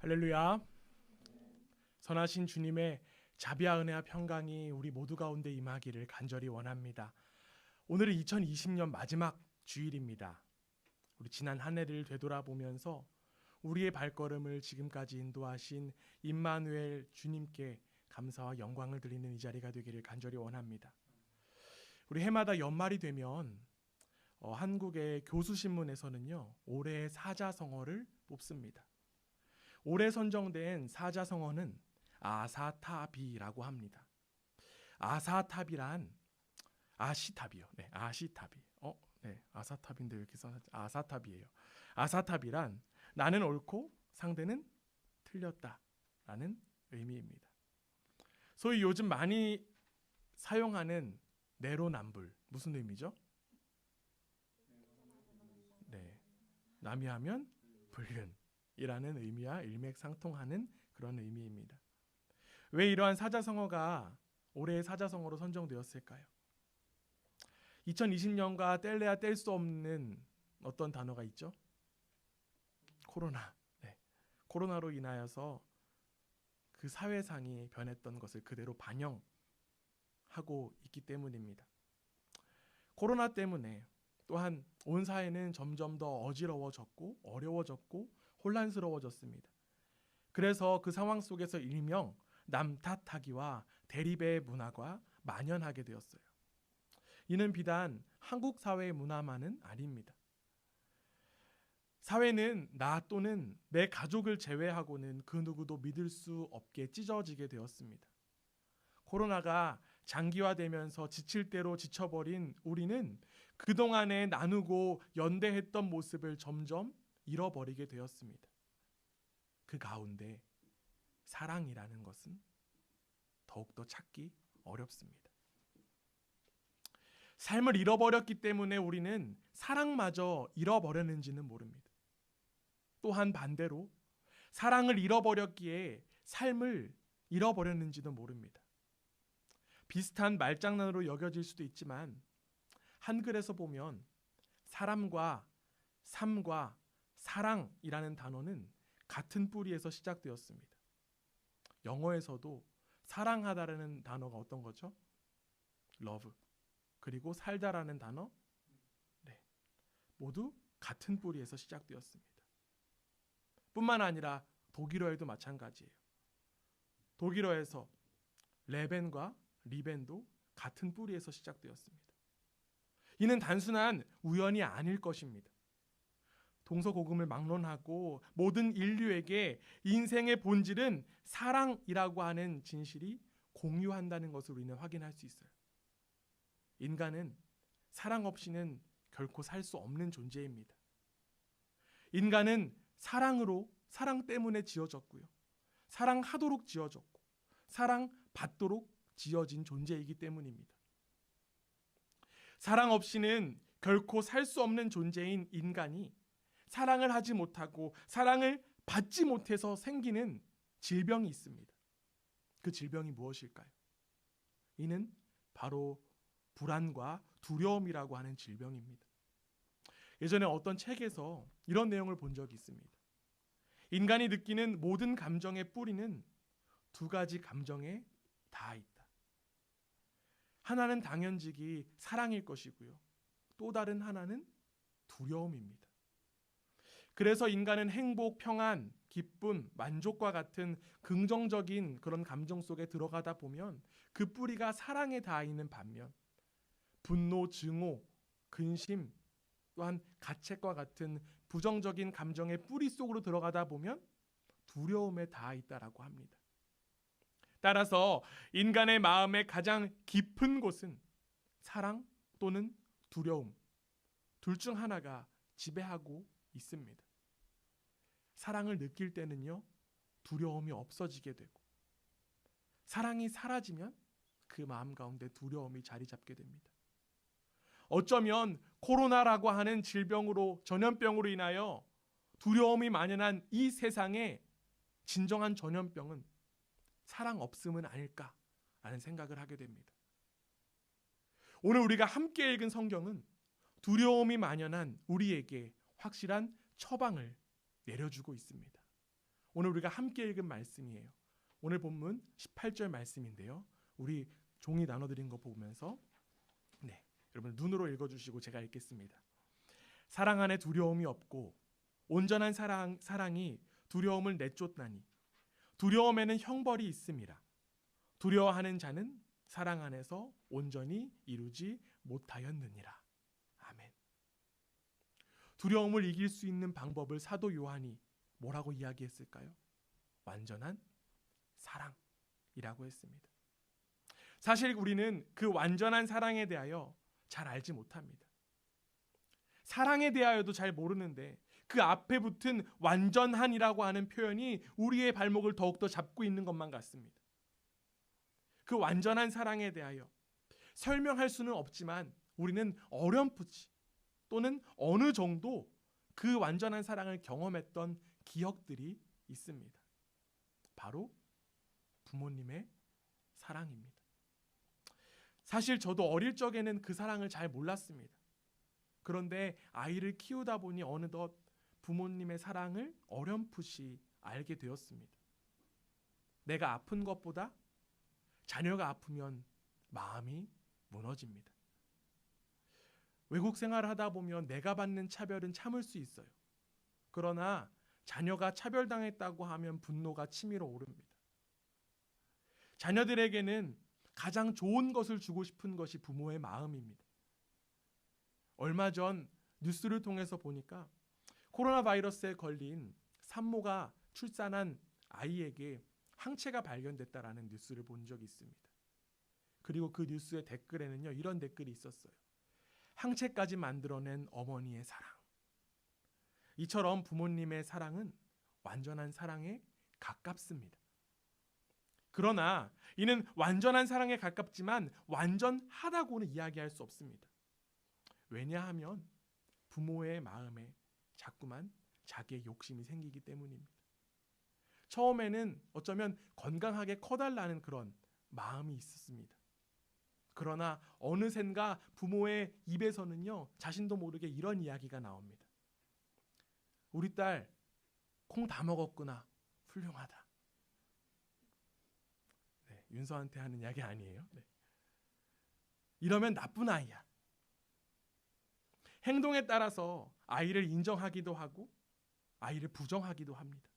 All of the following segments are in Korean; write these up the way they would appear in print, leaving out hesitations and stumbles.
할렐루야. 선하신 주님의 자비와 은혜와 평강이 우리 모두 가운데 임하기를 간절히 원합니다. 오늘은 2020년 마지막 주일입니다. 우리 지난 한 해를 되돌아보면서 우리의 발걸음을 지금까지 인도하신 임마누엘 주님께 감사와 영광을 드리는 이 자리가 되기를 간절히 원합니다. 우리 해마다 연말이 되면 한국의 교수신문에서는요, 올해의 사자성어를 뽑습니다. 올해 선정된 사자성어는 아사타비라고 합니다. 아사타비란 아시타비요. 네, 아시타비. 아사타비인데 왜 이렇게 써놨지? 아사타비예요. 아사타비란 나는 옳고 상대는 틀렸다라는 의미입니다. 소위 요즘 많이 사용하는 내로남불, 무슨 의미죠? 네, 남이 하면 불륜이라는 의미와 일맥상통하는 그런 의미입니다. 왜 이러한 사자성어가 올해의 사자성어로 선정되었을까요? 2020년과 뗄래야 뗄 수 없는 어떤 단어가 있죠? 코로나. 네. 코로나로 인하여서 그 사회상이 변했던 것을 그대로 반영하고 있기 때문입니다. 코로나 때문에 또한 온 사회는 점점 더 어지러워졌고 어려워졌고 혼란스러워졌습니다. 그래서 그 상황 속에서 일명 남 탓하기와 대립의 문화가 만연하게 되었어요. 이는 비단 한국 사회의 문화만은 아닙니다. 사회는 나 또는 내 가족을 제외하고는 그 누구도 믿을 수 없게 찢어지게 되었습니다. 코로나가 장기화되면서 지칠 대로 지쳐버린 우리는 그동안에 나누고 연대했던 모습을 점점 잃어버리게 되었습니다. 그 가운데 사랑이라는 것은 더욱더 찾기 어렵습니다. 삶을 잃어버렸기 때문에 우리는 사랑마저 잃어버렸는지는 모릅니다. 또한 반대로 사랑을 잃어버렸기에 삶을 잃어버렸는지도 모릅니다. 비슷한 말장난으로 여겨질 수도 있지만 한글에서 보면 사람과 삶과 사랑이라는 단어는 같은 뿌리에서 시작되었습니다. 영어에서도 사랑하다라는 단어가 어떤 거죠? love. 그리고 살다라는 단어, 모두 같은 뿌리에서 시작되었습니다. 뿐만 아니라 독일어에도 마찬가지예요. 독일어에서 레벤과 리벤도 같은 뿌리에서 시작되었습니다. 이는 단순한 우연이 아닐 것입니다. 동서고금을 막론하고 모든 인류에게 인생의 본질은 사랑이라고 하는 진실이 공유한다는 것을 우리는 확인할 수 있어요. 인간은 사랑 없이는 결코 살 수 없는 존재입니다. 인간은 사랑 때문에 지어졌고요. 사랑하도록 지어졌고 사랑받도록 지어진 존재이기 때문입니다. 사랑 없이는 결코 살 수 없는 존재인 인간이 사랑을 하지 못하고 사랑을 받지 못해서 생기는 질병이 있습니다. 그 질병이 무엇일까요? 이는 바로 불안과 두려움이라고 하는 질병입니다. 예전에 어떤 책에서 이런 내용을 본 적이 있습니다. 인간이 느끼는 모든 감정의 뿌리는 두 가지 감정에 다 있다. 하나는 당연직이 사랑일 것이고요. 또 다른 하나는 두려움입니다. 그래서 인간은 행복, 평안, 기쁨, 만족과 같은 긍정적인 그런 감정 속에 들어가다 보면 그 뿌리가 사랑에 닿아 있는 반면 분노, 증오, 근심, 또한 가책과 같은 부정적인 감정의 뿌리 속으로 들어가다 보면 두려움에 닿아 있다라고 합니다. 따라서 인간의 마음의 가장 깊은 곳은 사랑 또는 두려움, 둘 중 하나가 지배하고 있습니다. 사랑을 느낄 때는요, 두려움이 없어지게 되고 사랑이 사라지면 그 마음 가운데 두려움이 자리 잡게 됩니다. 어쩌면 코로나라고 하는 질병으로, 전염병으로 인하여 두려움이 만연한 이 세상에 진정한 전염병은 사랑 없음은 아닐까라는 생각을 하게 됩니다. 오늘 우리가 함께 읽은 성경은 두려움이 만연한 우리에게 확실한 처방을 내려주고 있습니다. 오늘 우리가 함께 읽은 말씀이에요. 오늘 본문 18절 말씀인데요. 우리 종이 나눠드린 거 보면서 여러분 눈으로 읽어주시고 제가 읽겠습니다. 사랑 안에 두려움이 없고 온전한 사랑이 두려움을 내쫓나니 두려움에는 형벌이 있음이라. 두려워하는 자는 사랑 안에서 온전히 이루지 못하였느니라. 아멘. 두려움을 이길 수 있는 방법을 사도 요한이 뭐라고 이야기했을까요? 완전한 사랑이라고 했습니다. 사실 우리는 그 완전한 사랑에 대하여 잘 알지 못합니다. 사랑에 대하여도 잘 모르는데 그 앞에 붙은 완전한이라고 하는 표현이 우리의 발목을 더욱더 잡고 있는 것만 같습니다. 그 완전한 사랑에 대하여 설명할 수는 없지만 우리는 어렴풋이 또는 어느 정도 그 완전한 사랑을 경험했던 기억들이 있습니다. 바로 부모님의 사랑입니다. 사실 저도 어릴 적에는 그 사랑을 잘 몰랐습니다. 그런데 아이를 키우다 보니 어느덧 부모님의 사랑을 어렴풋이 알게 되었습니다. 내가 아픈 것보다 자녀가 아프면 마음이 무너집니다. 외국 생활을 하다 보면 내가 받는 차별은 참을 수 있어요. 그러나 자녀가 차별당했다고 하면 분노가 치밀어 오릅니다. 자녀들에게는 가장 좋은 것을 주고 싶은 것이 부모의 마음입니다. 얼마 전 뉴스를 통해서 보니까 코로나 바이러스에 걸린 산모가 출산한 아이에게 항체가 발견됐다라는 뉴스를 본 적이 있습니다. 그리고 그 뉴스의 댓글에는요, 이런 댓글이 있었어요. 항체까지 만들어낸 어머니의 사랑. 이처럼 부모님의 사랑은 완전한 사랑에 가깝습니다. 그러나 이는 완전한 사랑에 가깝지만 완전하다고는 이야기할 수 없습니다. 왜냐하면 부모의 마음에 자꾸만 자기의 욕심이 생기기 때문입니다. 처음에는 어쩌면 건강하게 커달라는 그런 마음이 있었습니다. 그러나 어느샌가 부모의 입에서는요, 자신도 모르게 이런 이야기가 나옵니다. 우리 딸 콩 다 먹었구나. 훌륭하다. 윤서한테 하는 이야기 아니에요. 이러면 나쁜 아이야. 행동에 따라서 아이를 인정하기도 하고 아이를 부정하기도 합니다.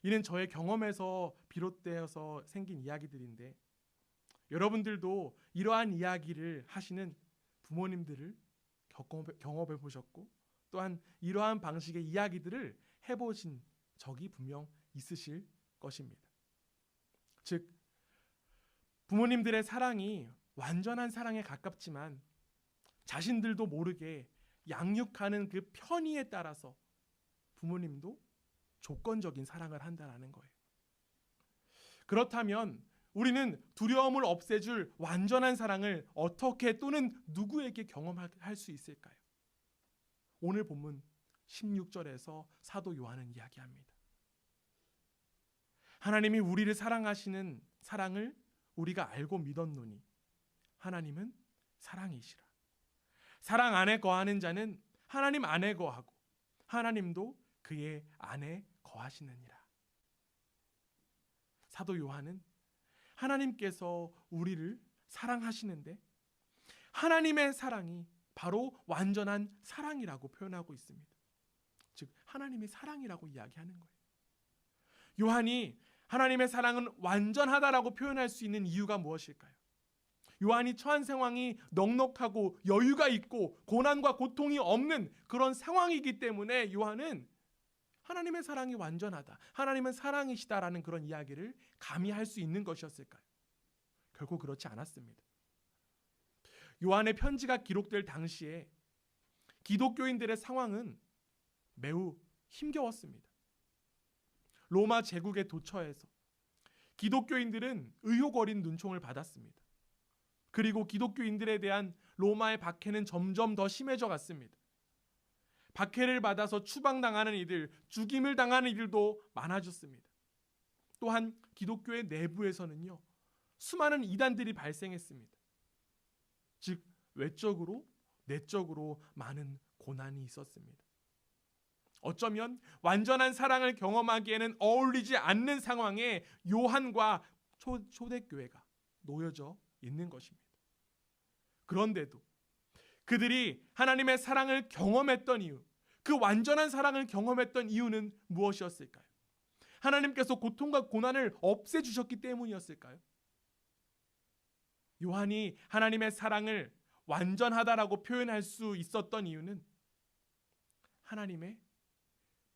이는 저의 경험에서 비롯되어서 생긴 이야기들인데 여러분들도 이러한 이야기를 하시는 부모님들을 경험해 보셨고 또한 이러한 방식의 이야기들을 해보신 적이 분명 있으실 것입니다. 즉 부모님들의 사랑이 완전한 사랑에 가깝지만 자신들도 모르게 양육하는 그 편의에 따라서 부모님도 조건적인 사랑을 한다는 거예요. 그렇다면 우리는 두려움을 없애줄 완전한 사랑을 어떻게 또는 누구에게 경험할 수 있을까요? 오늘 본문 16절에서 사도 요한은 이야기합니다. 하나님이 우리를 사랑하시는 사랑을 우리가 알고 믿었노니 하나님은 사랑이시라. 사랑 안에 거하는 자는 하나님 안에 거하고 하나님도 그의 안에 거하시느니라. 사도 요한은 하나님께서 우리를 사랑하시는데 하나님의 사랑이 바로 완전한 사랑이라고 표현하고 있습니다. 즉 하나님이 사랑이라고 이야기하는 거예요. 요한이 하나님의 사랑은 완전하다라고 표현할 수 있는 이유가 무엇일까요? 요한이 처한 상황이 넉넉하고 여유가 있고 고난과 고통이 없는 그런 상황이기 때문에 요한은 하나님의 사랑이 완전하다, 하나님은 사랑이시다라는 그런 이야기를 감히 할 수 있는 것이었을까요? 결코 그렇지 않았습니다. 요한의 편지가 기록될 당시에 기독교인들의 상황은 매우 힘겨웠습니다. 로마 제국의 도처에서 기독교인들은 의혹 어린 눈총을 받았습니다. 그리고 기독교인들에 대한 로마의 박해는 점점 더 심해져 갔습니다. 박해를 받아서 추방당하는 이들, 죽임을 당하는 이들도 많아졌습니다. 또한 기독교의 내부에서는요, 수많은 이단들이 발생했습니다. 즉 외적으로 내적으로 많은 고난이 있었습니다. 어쩌면 완전한 사랑을 경험하기에는 어울리지 않는 상황에 요한과 초대교회가 놓여져 있는 것입니다. 그런데도 그들이 하나님의 사랑을 경험했던 이유, 그 완전한 사랑을 경험했던 이유는 무엇이었을까요? 하나님께서 고통과 고난을 없애주셨기 때문이었을까요? 요한이 하나님의 사랑을 완전하다라고 표현할 수 있었던 이유는 하나님의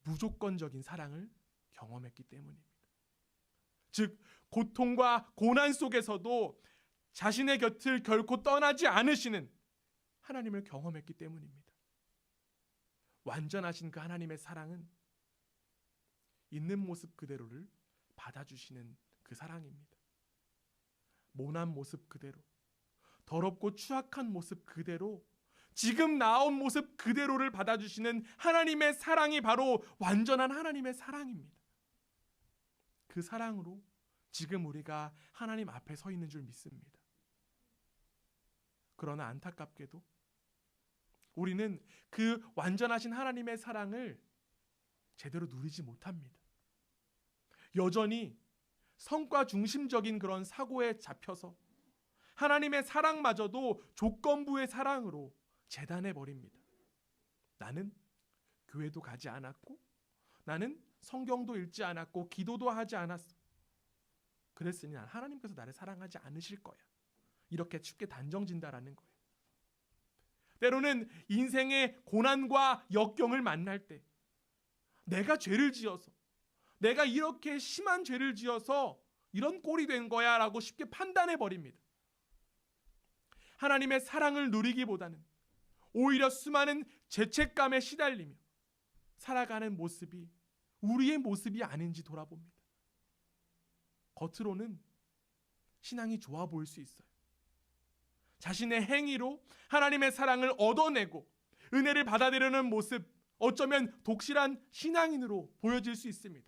무조건적인 사랑을 경험했기 때문입니다. 즉, 고통과 고난 속에서도 자신의 곁을 결코 떠나지 않으시는 하나님을 경험했기 때문입니다. 완전하신 그 하나님의 사랑은 있는 모습 그대로를 받아주시는 그 사랑입니다. 모난 모습 그대로, 더럽고 추악한 모습 그대로, 지금 나온 모습 그대로를 받아주시는 하나님의 사랑이 바로 완전한 하나님의 사랑입니다. 그 사랑으로 지금 우리가 하나님 앞에 서 있는 줄 믿습니다. 그러나 안타깝게도 우리는 그 완전하신 하나님의 사랑을 제대로 누리지 못합니다. 여전히 성과 중심적인 그런 사고에 잡혀서 하나님의 사랑마저도 조건부의 사랑으로 재단해 버립니다. 나는 교회도 가지 않았고, 나는 성경도 읽지 않았고, 기도도 하지 않았어. 그랬으니 난 하나님께서 나를 사랑하지 않으실 거야. 이렇게 쉽게 단정진다라는 거예요. 때로는 인생의 고난과 역경을 만날 때 내가 죄를 지어서, 내가 이렇게 심한 죄를 지어서 이런 꼴이 된 거야 라고 쉽게 판단해 버립니다. 하나님의 사랑을 누리기보다는 오히려 수많은 죄책감에 시달리며 살아가는 모습이 우리의 모습이 아닌지 돌아봅니다. 겉으로는 신앙이 좋아 보일 수 있어요. 자신의 행위로 하나님의 사랑을 얻어내고 은혜를 받아들이는 모습, 어쩌면 독실한 신앙인으로 보여질 수 있습니다.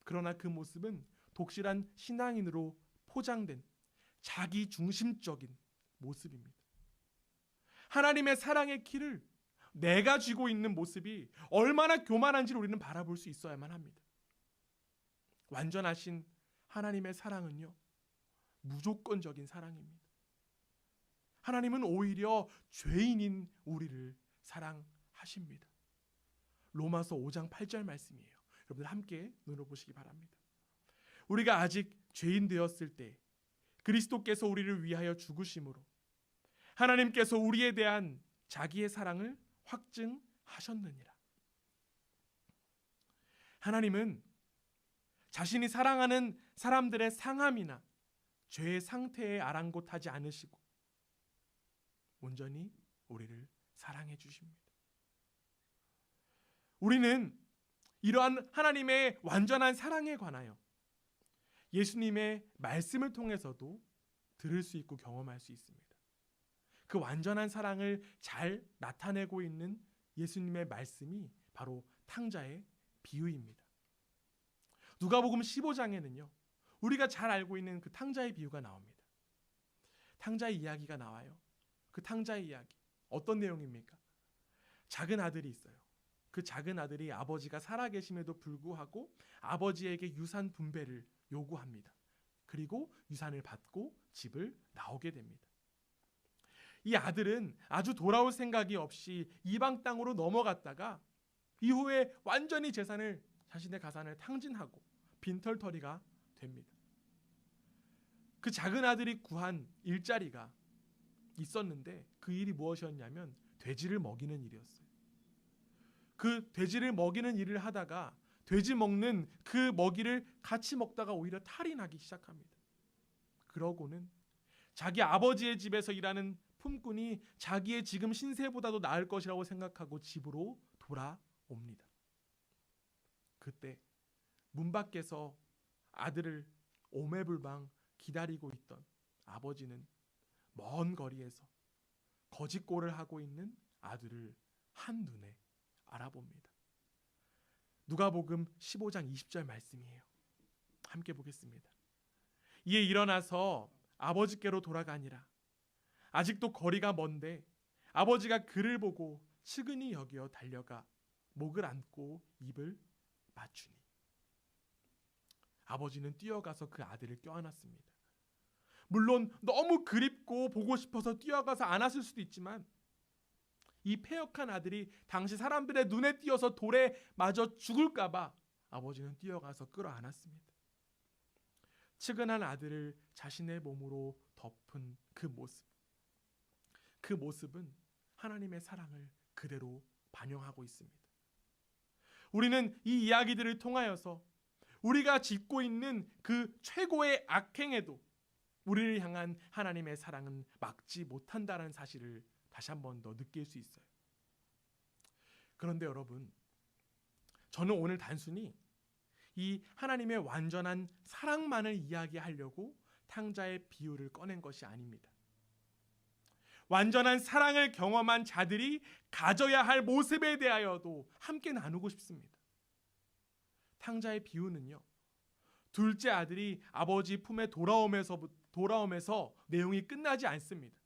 그러나 그 모습은 독실한 신앙인으로 포장된 자기 중심적인 모습입니다. 하나님의 사랑의 키를 내가 쥐고 있는 모습이 얼마나 교만한지를 우리는 바라볼 수 있어야만 합니다. 완전하신 하나님의 사랑은요, 무조건적인 사랑입니다. 하나님은 오히려 죄인인 우리를 사랑하십니다. 로마서 5장 8절 말씀이에요. 여러분들 함께 눈으로 보시기 바랍니다. 우리가 아직 죄인 되었을 때 그리스도께서 우리를 위하여 죽으심으로 하나님께서 우리에 대한 자기의 사랑을 확증하셨느니라. 하나님은 자신이 사랑하는 사람들의 상함이나 죄의 상태에 아랑곳하지 않으시고 온전히 우리를 사랑해 주십니다. 우리는 이러한 하나님의 완전한 사랑에 관하여 예수님의 말씀을 통해서도 들을 수 있고 경험할 수 있습니다. 그 완전한 사랑을 잘 나타내고 있는 예수님의 말씀이 바로 탕자의 비유입니다. 누가복음 15장에는요, 우리가 잘 알고 있는 그 탕자의 비유가 나옵니다. 탕자의 이야기가 나와요. 그 탕자의 이야기, 어떤 내용입니까? 작은 아들이 있어요. 그 작은 아들이 아버지가 살아계심에도 불구하고 아버지에게 유산 분배를 요구합니다. 그리고 유산을 받고 집을 나오게 됩니다. 이 아들은 아주 돌아올 생각이 없이 이방 땅으로 넘어갔다가 이후에 완전히 자신의 가산을 탕진하고 빈털터리가 됩니다. 그 작은 아들이 구한 일자리가 있었는데 그 일이 무엇이었냐면 돼지를 먹이는 일이었어요. 그 돼지를 먹이는 일을 하다가 돼지 먹는 그 먹이를 같이 먹다가 오히려 탈이 나기 시작합니다. 그러고는 자기 아버지의 집에서 일하는 품꾼이 자기의 지금 신세보다도 나을 것이라고 생각하고 집으로 돌아옵니다. 그때 문 밖에서 아들을 오매불망 기다리고 있던 아버지는 먼 거리에서 거짓골을 하고 있는 아들을 한눈에 알아봅니다. 누가복음 15장 20절 말씀이에요. 함께 보겠습니다. 이에 일어나서 아버지께로 돌아가니라. 아직도 거리가 먼데 아버지가 그를 보고 측은히 여겨 달려가 목을 안고 입을 맞추니. 아버지는 뛰어가서 그 아들을 껴안았습니다. 물론 너무 그립고 보고 싶어서 뛰어가서 안았을 수도 있지만 이 패역한 아들이 당시 사람들의 눈에 띄어서 돌에 맞아 죽을까 봐 아버지는 뛰어가서 끌어안았습니다. 측은한 아들을 자신의 몸으로 덮은 그 모습. 그 모습은 하나님의 사랑을 그대로 반영하고 있습니다. 우리는 이 이야기들을 통하여서 우리가 짓고 있는 그 최고의 악행에도 우리를 향한 하나님의 사랑은 막지 못한다는 사실을 다시 한 번 더 느낄 수 있어요. 그런데 여러분, 저는 오늘 단순히 이 하나님의 완전한 사랑만을 이야기하려고 탕자의 비유를 꺼낸 것이 아닙니다. 완전한 사랑을 경험한 자들이 가져야 할 모습에 대하여도 함께 나누고 싶습니다. 탕자의 비유는요, 둘째 아들이 아버지 품에 돌아오면서 내용이 끝나지 않습니다.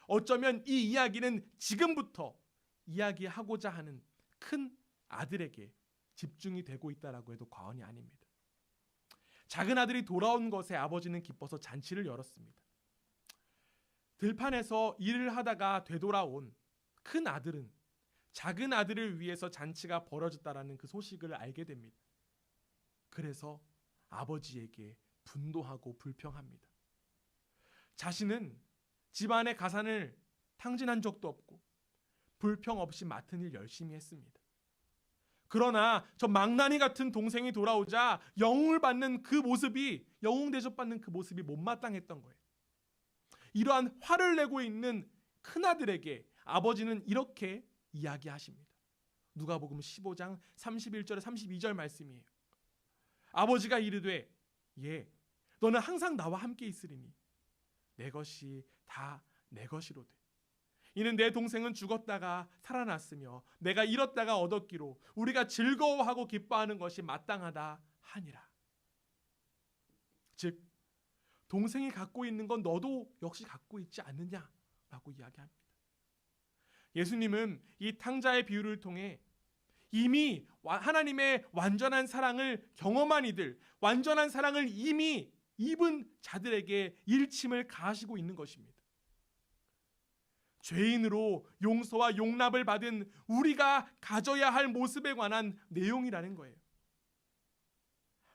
어쩌면 이 이야기는 지금부터 이야기하고자 하는 큰 아들에게 집중이 되고 있다라고 해도 과언이 아닙니다. 작은 아들이 돌아온 것에 아버지는 기뻐서 잔치를 열었습니다. 들판에서 일을 하다가 되돌아온 큰 아들은 작은 아들을 위해서 잔치가 벌어졌다라는 그 소식을 알게 됩니다. 그래서 아버지에게 분노하고 불평합니다. 자신은 집안의 가산을 탕진한 적도 없고 불평 없이 맡은 일 열심히 했습니다. 그러나 저 망나니 같은 동생이 돌아오자 영웅을 받는 그 모습이, 영웅 대접받는 그 모습이 못마땅했던 거예요. 이러한 화를 내고 있는 큰아들에게 아버지는 이렇게 이야기하십니다. 누가복음 15장 31절에 32절 말씀이에요. 아버지가 이르되 예, 너는 항상 나와 함께 있으리니 내 것이 다 내 것이로되 이는 내 동생은 죽었다가 살아났으며 내가 잃었다가 얻었기로 우리가 즐거워하고 기뻐하는 것이 마땅하다 하니라. 즉 동생이 갖고 있는 건 너도 역시 갖고 있지 않느냐라고 이야기합니다. 예수님은 이 탕자의 비유를 통해 이미 하나님의 완전한 사랑을 경험한 이들, 완전한 사랑을 이미 입은 자들에게 일침을 가하시고 있는 것입니다. 죄인으로 용서와 용납을 받은 우리가 가져야 할 모습에 관한 내용이라는 거예요.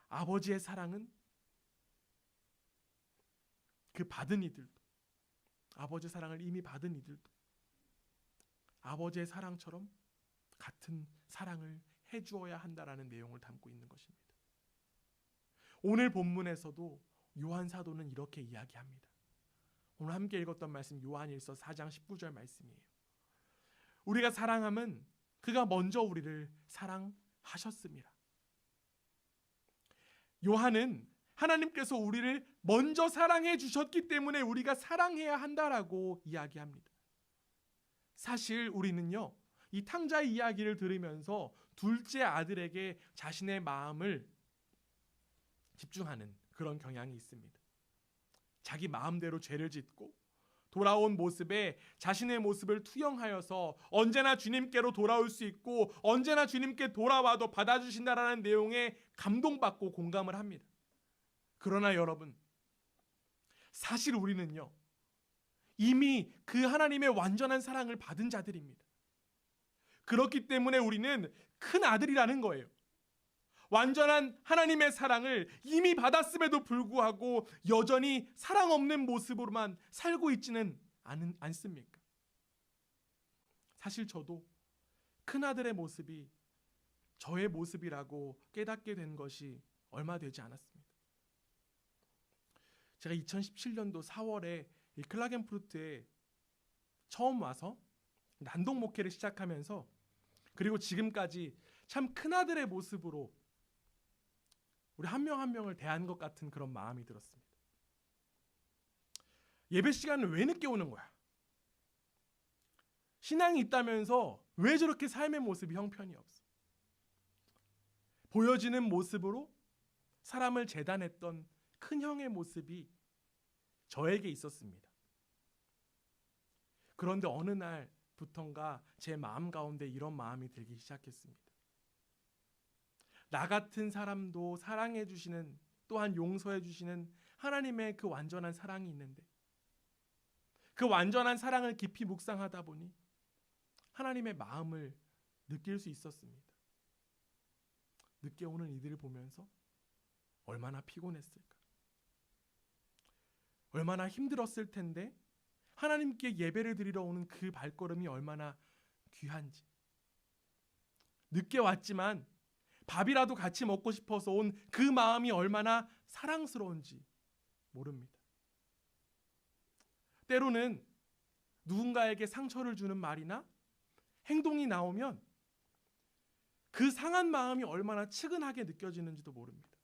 아버지의 사랑은 그 받은 이들도, 아버지의 사랑을 이미 받은 이들도 아버지의 사랑처럼 같은 사랑을 해주어야 한다라는 내용을 담고 있는 것입니다. 오늘 본문에서도 요한 사도는 이렇게 이야기합니다. 오늘 함께 읽었던 말씀 요한일서 4장 19절 말씀이에요. 우리가 사랑함은 그가 먼저 우리를 사랑하셨습니다. 요한은 하나님께서 우리를 먼저 사랑해 주셨기 때문에 우리가 사랑해야 한다라고 이야기합니다. 사실 우리는요, 이 탕자의 이야기를 들으면서 둘째 아들에게 자신의 마음을 집중하는 그런 경향이 있습니다. 자기 마음대로 죄를 짓고 돌아온 모습에 자신의 모습을 투영하여서 언제나 주님께로 돌아올 수 있고 언제나 주님께 돌아와도 받아주신다라는 내용에 감동받고 공감을 합니다. 그러나 여러분, 사실 우리는요, 이미 그 하나님의 완전한 사랑을 받은 자들입니다. 그렇기 때문에 우리는 큰 아들이라는 거예요. 완전한 하나님의 사랑을 이미 받았음에도 불구하고 여전히 사랑 없는 모습으로만 살고 있지는 않습니까? 사실 저도 큰아들의 모습이 저의 모습이라고 깨닫게 된 것이 얼마 되지 않았습니다. 제가 2017년도 4월에 이 클라겐푸르트에 처음 와서 난동 목회를 시작하면서 그리고 지금까지 참 큰아들의 모습으로 우리 한 명 한 명을 대한 것 같은 그런 마음이 들었습니다. 예배 시간은 왜 늦게 오는 거야? 신앙이 있다면서 왜 저렇게 삶의 모습이 형편이 없어? 보여지는 모습으로 사람을 재단했던 큰 형의 모습이 저에게 있었습니다. 그런데 어느 날 부턴가 제 마음 가운데 이런 마음이 들기 시작했습니다. 나 같은 사람도 사랑해 주시는, 또한 용서해 주시는 하나님의 그 완전한 사랑이 있는데, 그 완전한 사랑을 깊이 묵상하다 보니 하나님의 마음을 느낄 수 있었습니다. 늦게 오는 이들을 보면서 얼마나 피곤했을까, 얼마나 힘들었을 텐데 하나님께 예배를 드리러 오는 그 발걸음이 얼마나 귀한지, 늦게 왔지만 밥이라도 같이 먹고 싶어서 온 그 마음이 얼마나 사랑스러운지 모릅니다. 때로는 누군가에게 상처를 주는 말이나 행동이 나오면 그 상한 마음이 얼마나 측은하게 느껴지는지도 모릅니다.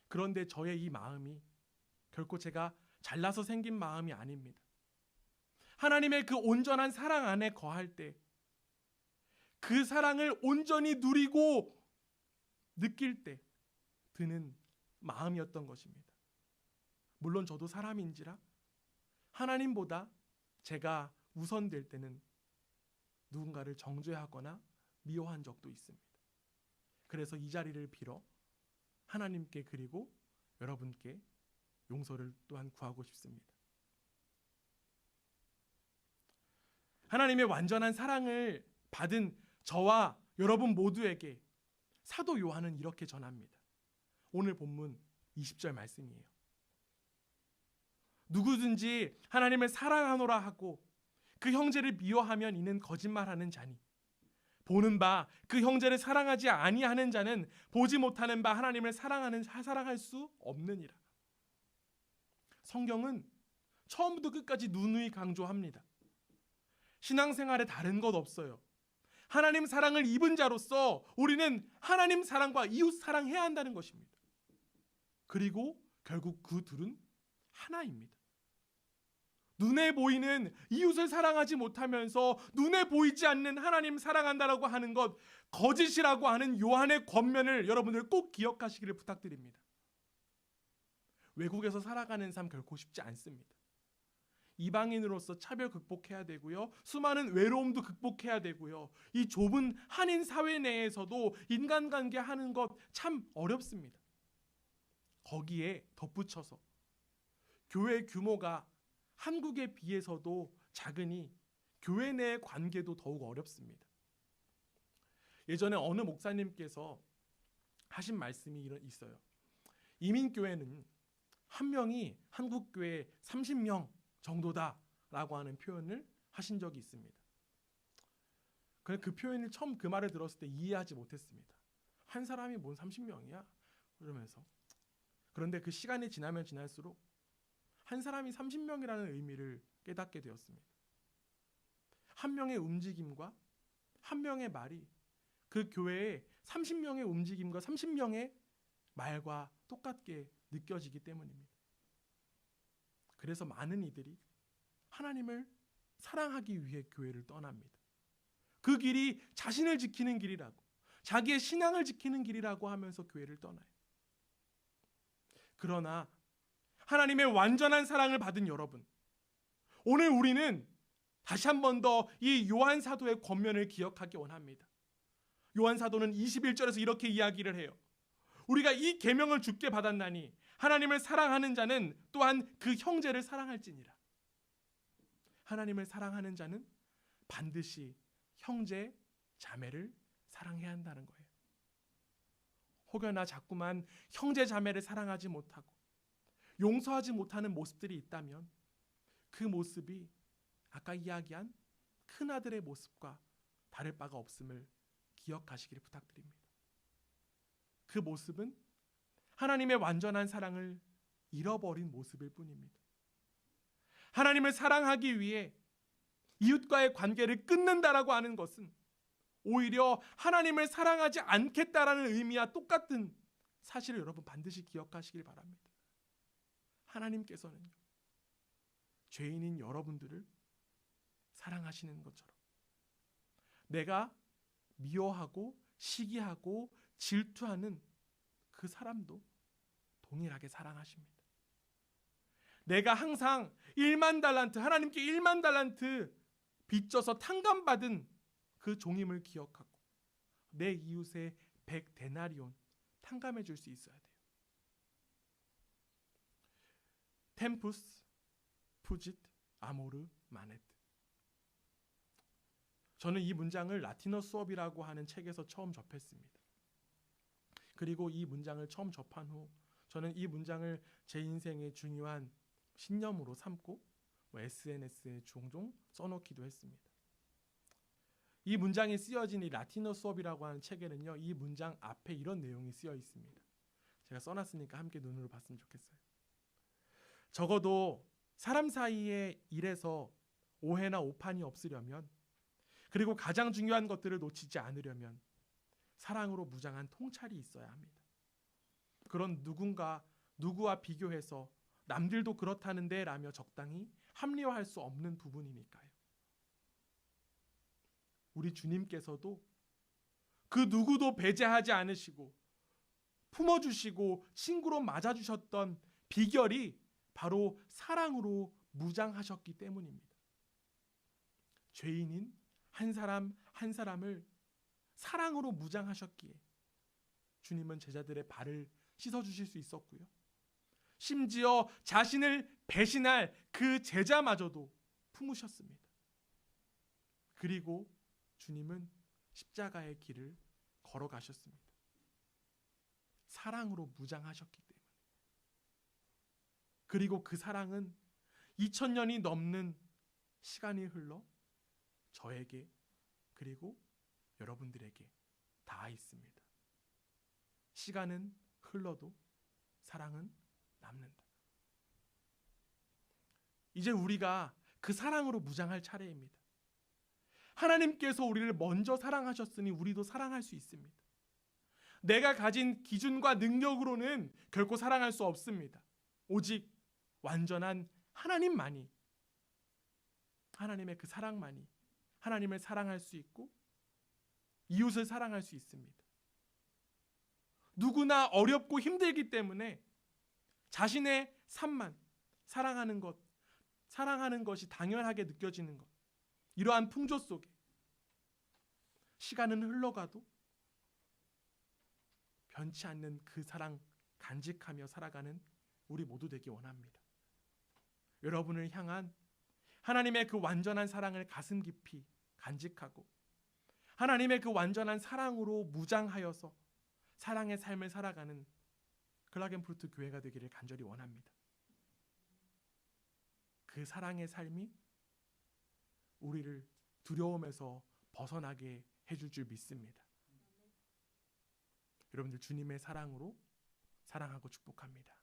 그런데 저의 이 마음이 결코 제가 잘나서 생긴 마음이 아닙니다. 하나님의 그 온전한 사랑 안에 거할 때 그 사랑을 온전히 누리고 느낄 때 드는 마음이었던 것입니다. 물론 저도 사람인지라 하나님보다 제가 우선될 때는 누군가를 정죄하거나 미워한 적도 있습니다. 그래서 이 자리를 빌어 하나님께 그리고 여러분께 용서를 또한 구하고 싶습니다. 하나님의 완전한 사랑을 받은 저와 여러분 모두에게 사도 요한은 이렇게 전합니다. 오늘 본문 20절 말씀이에요. 누구든지 하나님을 사랑하노라 하고 그 형제를 미워하면 이는 거짓말하는 자니, 보는 바 그 형제를 사랑하지 아니하는 자는 보지 못하는 바 하나님을 사랑할 수 없느니라. 성경은 처음부터 끝까지 누누이 강조합니다. 신앙생활에 다른 것 없어요. 하나님 사랑을 입은 자로서 우리는 하나님 사랑과 이웃 사랑해야 한다는 것입니다. 그리고 결국 그 둘은 하나입니다. 눈에 보이는 이웃을 사랑하지 못하면서 눈에 보이지 않는 하나님 사랑한다라고 하는 것, 거짓이라고 하는 요한의 권면을 여러분들 꼭 기억하시기를 부탁드립니다. 외국에서 살아가는 삶 결코 쉽지 않습니다. 이방인으로서 차별 극복해야 되고요. 수많은 외로움도 극복해야 되고요. 이 좁은 한인 사회 내에서도 인간관계 하는 것 참 어렵습니다. 거기에 덧붙여서 교회 규모가 한국에 비해서도 작으니 교회 내의 관계도 더욱 어렵습니다. 예전에 어느 목사님께서 하신 말씀이 있어요. 이민교회는 한 명이 한국교회 30명 정도다라고 하는 표현을 하신 적이 있습니다. 그 표현을 처음 그 말을 들었을 때 이해하지 못했습니다. 한 사람이 뭔 30명이야? 그러면서. 그런데 그 시간이 지나면 지날수록 한 사람이 30명이라는 의미를 깨닫게 되었습니다. 한 명의 움직임과 한 명의 말이 그 교회의 30명의 움직임과 30명의 말과 똑같게 느껴지기 때문입니다. 그래서 많은 이들이 하나님을 사랑하기 위해 교회를 떠납니다. 그 길이 자신을 지키는 길이라고, 자기의 신앙을 지키는 길이라고 하면서 교회를 떠나요. 그러나 하나님의 완전한 사랑을 받은 여러분, 오늘 우리는 다시 한 번 더 이 요한 사도의 권면을 기억하기 원합니다. 요한 사도는 21절에서 이렇게 이야기를 해요. 우리가 이 계명을 주께 받았나니 하나님을 사랑하는 자는 또한 그 형제를 사랑할지니라. 하나님을 사랑하는 자는 반드시 형제, 자매를 사랑해야 한다는 거예요. 혹여나 자꾸만 형제, 자매를 사랑하지 못하고 용서하지 못하는 모습들이 있다면 그 모습이 아까 이야기한 큰아들의 모습과 다를 바가 없음을 기억하시기를 부탁드립니다. 그 모습은 하나님의 완전한 사랑을 잃어버린 모습일 뿐입니다. 하나님을 사랑하기 위해 이웃과의 관계를 끊는다라고 하는 것은 오히려 하나님을 사랑하지 않겠다라는 의미와 똑같은 사실을 여러분 반드시 기억하시길 바랍니다. 하나님께서는요, 죄인인 여러분들을 사랑하시는 것처럼 내가 미워하고 시기하고 질투하는 그 사람도 동일하게 사랑하십니다. 내가 항상 1만 달란트, 하나님께 1만 달란트 빚져서 탕감받은 그 종임을 기억하고 내 이웃의 100데나리온 탕감해 줄 수 있어야 돼요. 템푸스 푸짓 아모르 마네트. 저는 이 문장을 라틴어 수업이라고 하는 책에서 처음 접했습니다. 그리고 이 문장을 처음 접한 후 저는 이 문장을 제 인생의 중요한 신념으로 삼고 SNS에 종종 써놓기도 했습니다. 이 문장이 쓰여진 이 라틴어 수업이라고 하는 책에는요, 이 문장 앞에 이런 내용이 쓰여 있습니다. 제가 써놨으니까 함께 눈으로 봤으면 좋겠어요. 적어도 사람 사이의 일에서 오해나 오판이 없으려면, 그리고 가장 중요한 것들을 놓치지 않으려면 사랑으로 무장한 통찰이 있어야 합니다. 그런 누구와 비교해서 남들도 그렇다는데 라며 적당히 합리화할 수 없는 부분이니까요. 우리 주님께서도 그 누구도 배제하지 않으시고 품어주시고 친구로 맞아주셨던 비결이 바로 사랑으로 무장하셨기 때문입니다. 죄인인 한 사람 한 사람을 사랑으로 무장하셨기에 주님은 제자들의 발을 씻어주실 수 있었고요. 심지어 자신을 배신할 그 제자마저도 품으셨습니다. 그리고 주님은 십자가의 길을 걸어가셨습니다. 사랑으로 무장하셨기 때문에. 그리고 그 사랑은 2000년이 넘는 시간이 흘러 저에게 그리고 여러분들에게 닿아 있습니다. 시간은 흘러도 사랑은 남는다. 이제 우리가 그 사랑으로 무장할 차례입니다. 하나님께서 우리를 먼저 사랑하셨으니 우리도 사랑할 수 있습니다. 내가 가진 기준과 능력으로는 결코 사랑할 수 없습니다. 오직 완전한 하나님만이, 하나님의 그 사랑만이 하나님을 사랑할 수 있고 이웃을 사랑할 수 있습니다. 누구나 어렵고 힘들기 때문에 자신의 삶만 사랑하는 것이 당연하게 느껴지는 것, 이러한 풍조 속에 시간은 흘러가도 변치 않는 그 사랑 간직하며 살아가는 우리 모두 되기 원합니다. 여러분을 향한 하나님의 그 완전한 사랑을 가슴 깊이 간직하고 하나님의 그 완전한 사랑으로 무장하여서 사랑의 삶을 살아가는 클라겐푸르트 교회가 되기를 간절히 원합니다. 그 사랑의 삶이 우리를 두려움에서 벗어나게 해줄 줄 믿습니다. 여러분들 주님의 사랑으로 사랑하고 축복합니다.